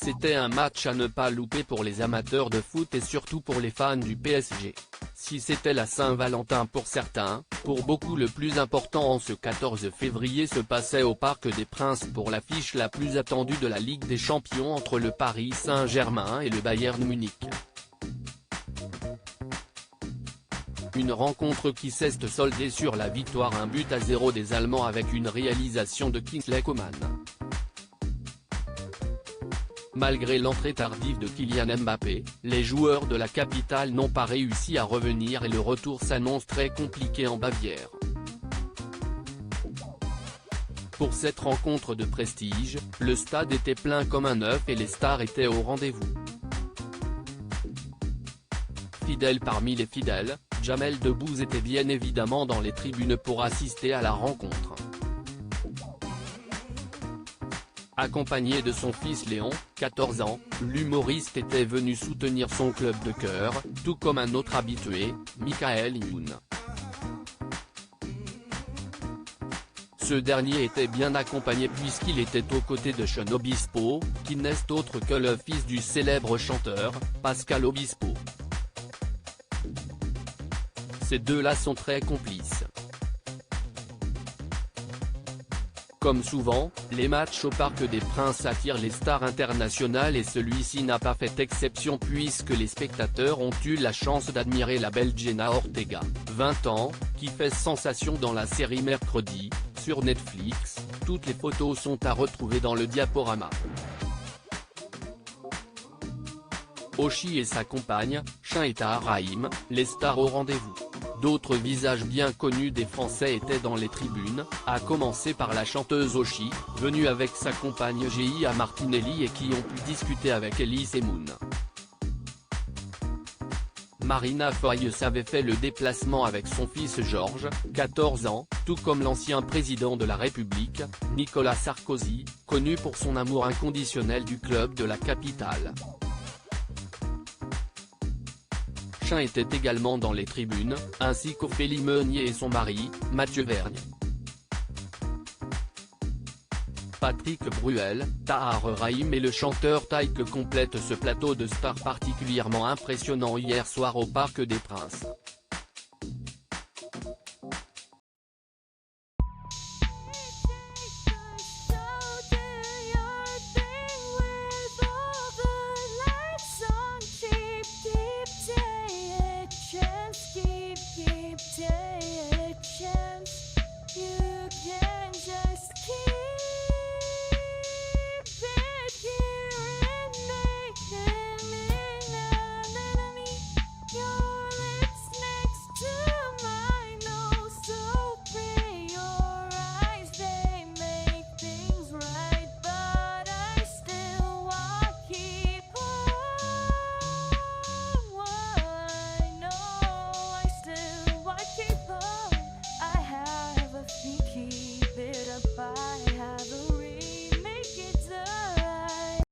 C'était un match à ne pas louper pour les amateurs de foot et surtout pour les fans du PSG. Si c'était la Saint-Valentin pour certains, pour beaucoup le plus important en ce 14 février se passait au Parc des Princes pour l'affiche la plus attendue de la Ligue des Champions entre le Paris Saint-Germain et le Bayern Munich. Une rencontre qui s'est soldée sur la victoire 1-0 des Allemands avec une réalisation de Kingsley Coman. Malgré l'entrée tardive de Kylian Mbappé, les joueurs de la capitale n'ont pas réussi à revenir et le retour s'annonce très compliqué en Bavière. Pour cette rencontre de prestige, le stade était plein comme un œuf et les stars étaient au rendez-vous. Fidèle parmi les fidèles, Jamel Debbouze était bien évidemment dans les tribunes pour assister à la rencontre. Accompagné de son fils Léon, 14 ans, l'humoriste était venu soutenir son club de cœur, tout comme un autre habitué, Michael Youn. Ce dernier était bien accompagné puisqu'il était aux côtés de Sean Obispo, qui n'est autre que le fils du célèbre chanteur, Pascal Obispo. Ces deux-là sont très complices. Comme souvent, les matchs au Parc des Princes attirent les stars internationales et celui-ci n'a pas fait exception puisque les spectateurs ont eu la chance d'admirer la belle Jenna Ortega, 20 ans, qui fait sensation dans la série Mercredi, sur Netflix. Toutes les photos sont à retrouver dans le diaporama. Oshi et sa compagne, Shaita Rahim, les stars au rendez-vous. D'autres visages bien connus des Français étaient dans les tribunes, à commencer par la chanteuse Oshi, venue avec sa compagne Gia Martinelli et qui ont pu discuter avec Elie Semoun. Marina Foïs avait fait le déplacement avec son fils Georges, 14 ans, tout comme l'ancien président de la République, Nicolas Sarkozy, connu pour son amour inconditionnel du club de la capitale. Chin était également dans les tribunes, ainsi qu'Ophélie Meunier et son mari, Mathieu Vergne. Patrick Bruel, Tahar Rahim et le chanteur Taïk complètent ce plateau de stars particulièrement impressionnant hier soir au Parc des Princes.